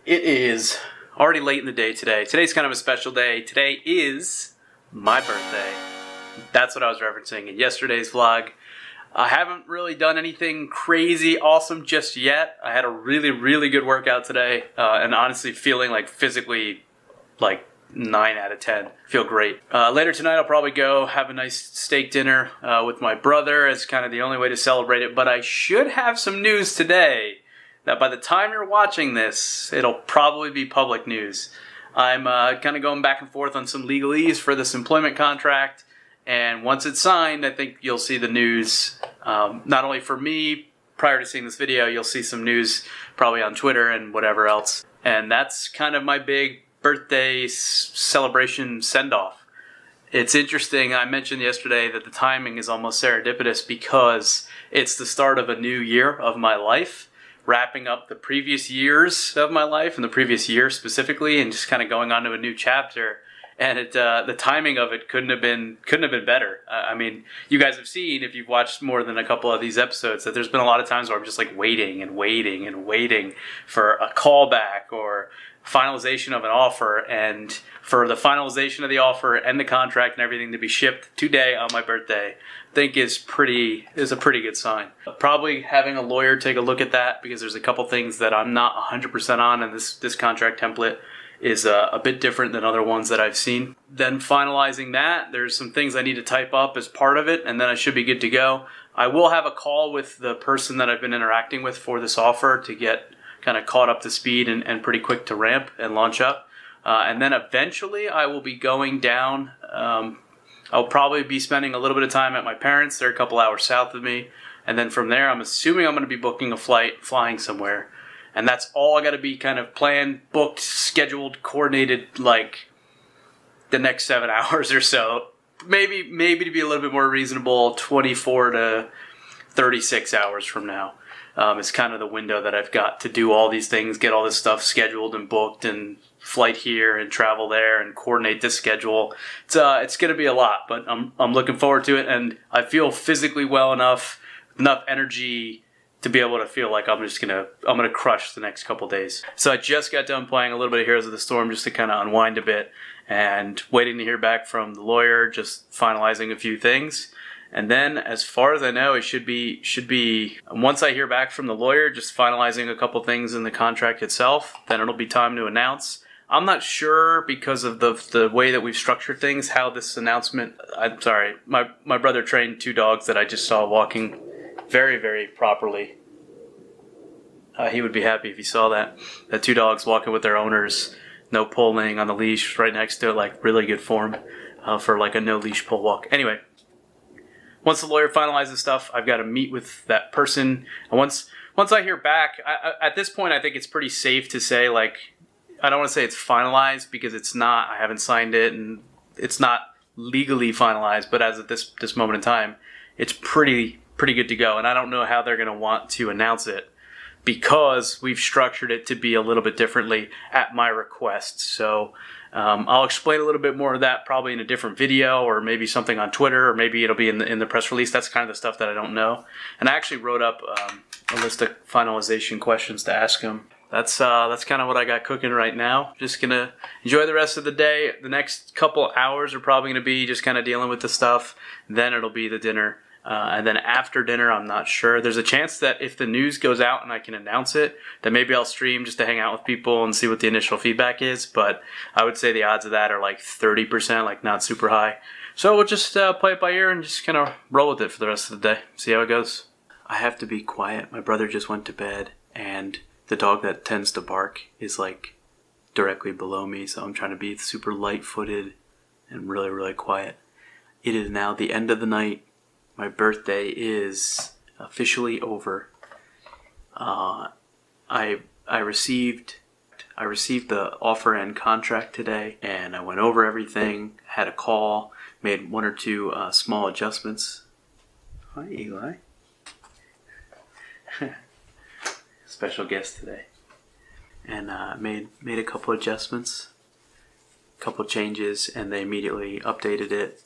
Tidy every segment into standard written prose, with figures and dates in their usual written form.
It is already late in the day today. Today's kind of a special day. Today is my birthday. That's what I was referencing in yesterday's vlog. I haven't really done anything crazy awesome just yet. I had a really good workout today, and honestly feeling like physically like 9 out of 10. Feel great. Later tonight I'll probably go have a nice steak dinner with my brother. It's kind of the only way to celebrate it, but I should have some news today that by the time you're watching this, it'll probably be public news. I'm kind of going back and forth on some legalese for this employment contract, and once it's signed, I think you'll see the news, not only for me prior to seeing this video, you'll see some news probably on Twitter and whatever else. And that's kind of my big birthday celebration send-off. It's interesting, I mentioned yesterday that the timing is almost serendipitous because it's the start of a new year of my life, wrapping up the previous years of my life and the previous year specifically, and just kind of going on to a new chapter. And the timing of it couldn't have been better. I mean, you guys have seen, if you've watched more than a couple of these episodes, that there's been a lot of times where I'm just like waiting for a callback or finalization of an offer, and for the finalization of the offer and the contract and everything to be shipped today on my birthday, I think is a pretty good sign. Probably having a lawyer take a look at that, because there's a couple things that I'm not 100% on, and this contract template is a bit different than other ones that I've seen. Then finalizing that, there's some things I need to type up as part of it, and then I should be good to go. I will have a call with the person that I've been interacting with for this offer to get kind of caught up to speed and pretty quick to ramp and launch up. And then eventually I will be going down. I'll probably be spending a little bit of time at my parents'. They're a couple hours south of me. And then from there, I'm assuming I'm going to be booking a flight, flying somewhere. And that's all I got to be kind of planned, booked, scheduled, coordinated, like the next 7 hours or so. Maybe to be a little bit more reasonable, 24 to 36 hours from now. Is kind of the window that I've got to do all these things, get all this stuff scheduled and booked, and flight here and travel there and coordinate this schedule. It's going to be a lot, but I'm looking forward to it, and I feel physically well enough energy to be able to feel like I'm gonna crush the next couple days. So I just got done playing a little bit of Heroes of the Storm just to kind of unwind a bit, and waiting to hear back from the lawyer, just finalizing a few things. And then, as far as I know, it should be once I hear back from the lawyer, just finalizing a couple things in the contract itself, then it'll be time to announce. I'm not sure, because of the way that we've structured things, how this announcement... I'm sorry, my brother trained 2 dogs that I just saw walking very properly. He would be happy if he saw that. The 2 dogs walking with their owners, no pulling on the leash right next to it, like really good form for like a no leash pull walk. Anyway, once the lawyer finalizes stuff, I've got to meet with that person. And once I hear back, at this point, I think it's pretty safe to say, like, I don't want to say it's finalized, because it's not. I haven't signed it, and it's not legally finalized. But as of this moment in time, it's pretty good to go. And I don't know how they're going to want to announce it, because we've structured it to be a little bit differently at my request. So I'll explain a little bit more of that probably in a different video, or maybe something on Twitter, or maybe it'll be in the press release. That's kind of the stuff that I don't know. And I actually wrote up a list of finalization questions to ask him. That's kind of what I got cooking right now. Just gonna enjoy the rest of the day. The next couple hours are probably gonna be just kind of dealing with the stuff. Then it'll be the dinner. And then after dinner, I'm not sure. There's a chance that if the news goes out and I can announce it, then maybe I'll stream just to hang out with people and see what the initial feedback is. But I would say the odds of that are like 30%, like not super high. So we'll just play it by ear and just kind of roll with it for the rest of the day. See how it goes. I have to be quiet. My brother just went to bed, and the dog that tends to bark is like directly below me. So I'm trying to be super light-footed and really quiet. It is now the end of the night. My birthday is officially over. I received the offer and contract today, and I went over everything, had a call, made 1 or 2 small adjustments. Hi, Eli. Special guest today. And made a couple adjustments, a couple changes, and they immediately updated it,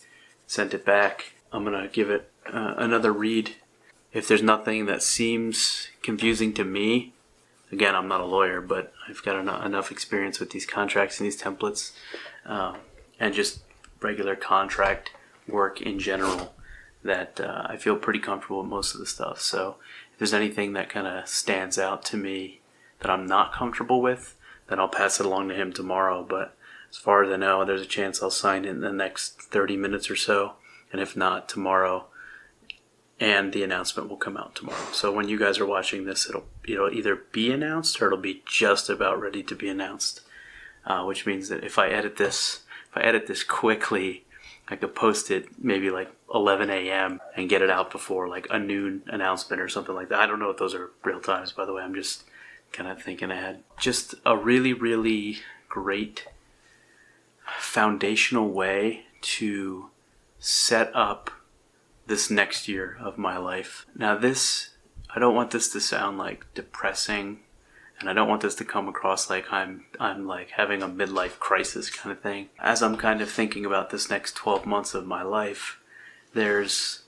sent it back. I'm going to give it another read. If there's nothing that seems confusing to me, Again, I'm not a lawyer, but I've got enough experience with these contracts and these templates, and just regular contract work in general, that I feel pretty comfortable with most of the stuff. So if there's anything that kind of stands out to me that I'm not comfortable with, then I'll pass it along to him tomorrow. But as far as I know, there's a chance I'll sign it in the next 30 minutes or so. And if not, tomorrow. And the announcement will come out tomorrow. So when you guys are watching this, it'll either be announced or it'll be just about ready to be announced. Which means that if I edit this quickly, I could post it maybe like 11 a.m. and get it out before like a noon announcement or something like that. I don't know if those are real times, by the way. I'm just kind of thinking ahead. Just a really, really great foundational way to set up this next year of my life. Now I don't want this to sound like depressing, and I don't want this to come across like I'm like having a midlife crisis kind of thing. As I'm kind of thinking about this next 12 months of my life, there's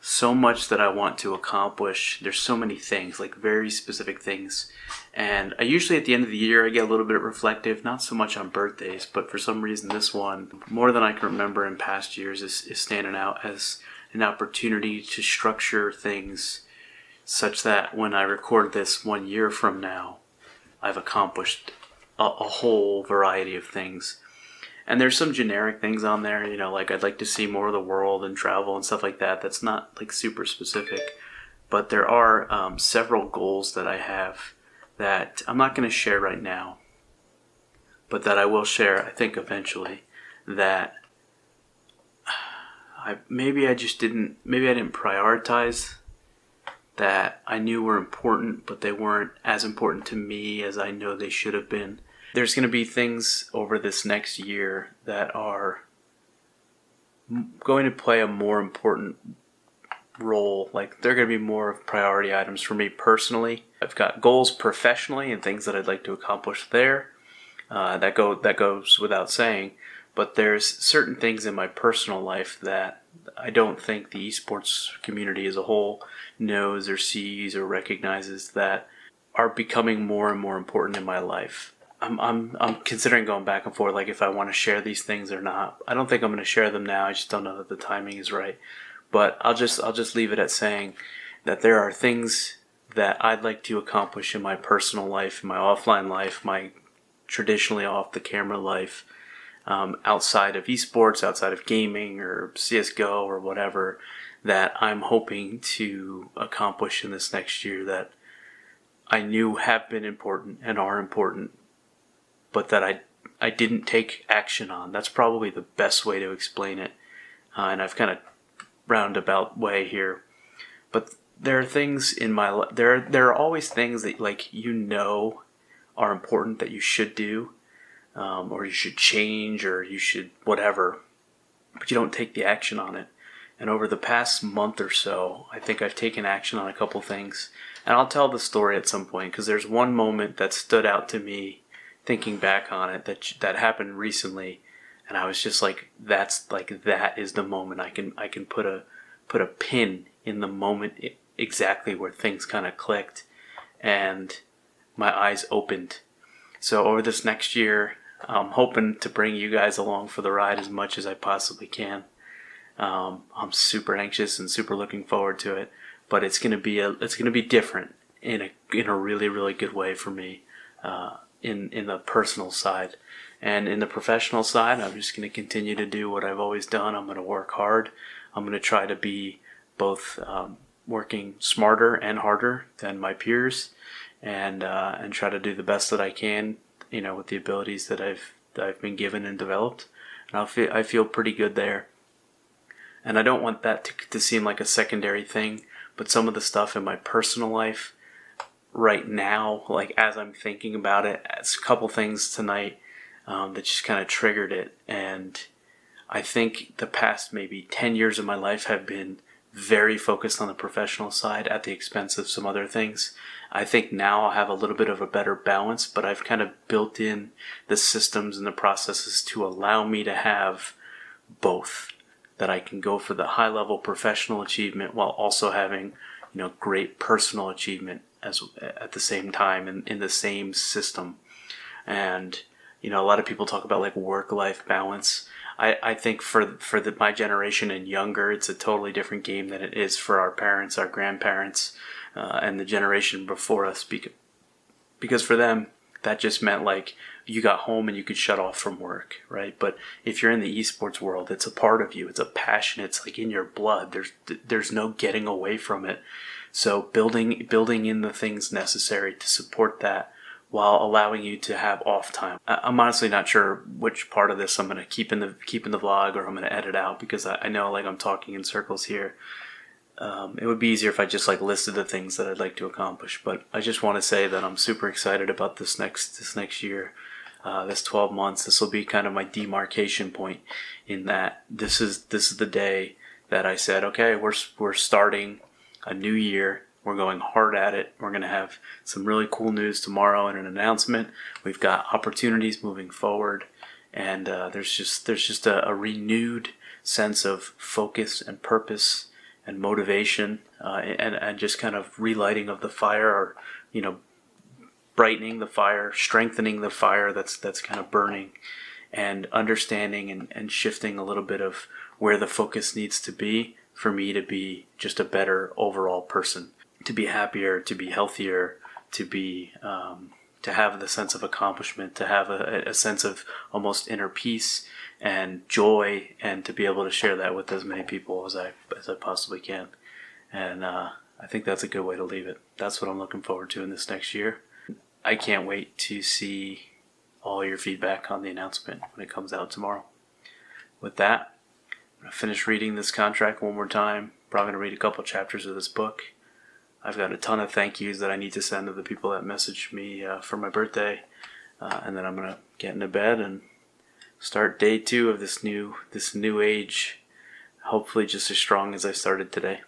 so much that I want to accomplish. There's so many things, like very specific things. And I usually at the end of the year, I get a little bit reflective, not so much on birthdays, but for some reason this one, more than I can remember in past years, is standing out as an opportunity to structure things such that when I record this 1 year from now, I've accomplished a whole variety of things. And there's some generic things on there, like I'd like to see more of the world and travel and stuff like that. That's not like super specific. But there are several goals that I have that I'm not going to share right now, but that I will share, I think, eventually, that maybe I didn't prioritize, that I knew were important, but they weren't as important to me as I know they should have been. There's going to be things over this next year that are going to play a more important role. Like, they're going to be more of priority items for me personally. I've got goals professionally and things that I'd like to accomplish there. That goes without saying. But there's certain things in my personal life that I don't think the esports community as a whole knows or sees or recognizes that are becoming more and more important in my life. I'm considering going back and forth, like if I want to share these things or not. I don't think I'm going to share them now. I just don't know that the timing is right. But I'll just leave it at saying that there are things that I'd like to accomplish in my personal life, my offline life, my traditionally off the camera life, outside of esports, outside of gaming or CSGO or whatever, that I'm hoping to accomplish in this next year that I knew have been important and are important, but that I didn't take action on. That's probably the best way to explain it. And I've kind of roundabout way here. But there are things in my life, there are always things that are important that you should do, or you should change, or you should whatever, but you don't take the action on it. And over the past month or so, I think I've taken action on a couple things. And I'll tell the story at some point, because there's one moment that stood out to me thinking back on it that happened recently, and I was just like, that is the moment. I can put a pin in the moment exactly where things kind of clicked and my eyes opened. So over this next year, I'm hoping to bring you guys along for the ride as much as I possibly can. I'm super anxious and super looking forward to it, but it's gonna be different in a really, really good way for me, in the personal side. And in the professional side, I'm just going to continue to do what I've always done. I'm going to work hard. I'm going to try to be both working smarter and harder than my peers, and try to do the best that I can, with the abilities that I've been given and developed. And I feel pretty good there. And I don't want that to seem like a secondary thing, but some of the stuff in my personal life right now, like as I'm thinking about it, it's a couple things tonight that just kind of triggered it. And I think the past maybe 10 years of my life have been very focused on the professional side at the expense of some other things. I think now I'll have a little bit of a better balance, but I've kind of built in the systems and the processes to allow me to have both. That I can go for the high level professional achievement while also having, great personal achievement as at the same time in the same system. And a lot of people talk about like work-life balance. I think for my generation and younger, it's a totally different game than it is for our parents, our grandparents, and the generation before us. Because for them, that just meant like you got home and you could shut off from work, right? But if you're in the esports world, it's a part of you. It's a passion. It's like in your blood. There's no getting away from it. So building in the things necessary to support that, while allowing you to have off time. I'm honestly not sure which part of this I'm going to keep in the vlog, or I'm going to edit out, because I know like I'm talking in circles here. It would be easier if I just like listed the things that I'd like to accomplish. But I just want to say that I'm super excited about this next year, this 12 months. This will be kind of my demarcation point, in that this is the day that I said, okay, we're starting a new year. We're going hard at it. We're going to have some really cool news tomorrow and an announcement. We've got opportunities moving forward, and there's just a renewed sense of focus and purpose and motivation, and just kind of relighting of the fire, or brightening the fire, strengthening the fire that's kind of burning, and understanding and shifting a little bit of where the focus needs to be for me to be just a better overall person. To be happier, to be healthier, to be to have the sense of accomplishment, to have a sense of almost inner peace and joy, and to be able to share that with as many people as I possibly can. And I think that's a good way to leave it. That's what I'm looking forward to in this next year. I can't wait to see all your feedback on the announcement when it comes out tomorrow. With that, I'm going to finish reading this contract one more time. Probably going to read a couple chapters of this book. I've got a ton of thank yous that I need to send to the people that messaged me for my birthday, and then I'm gonna get into bed and start day 2 of this new age. Hopefully, just as strong as I started today.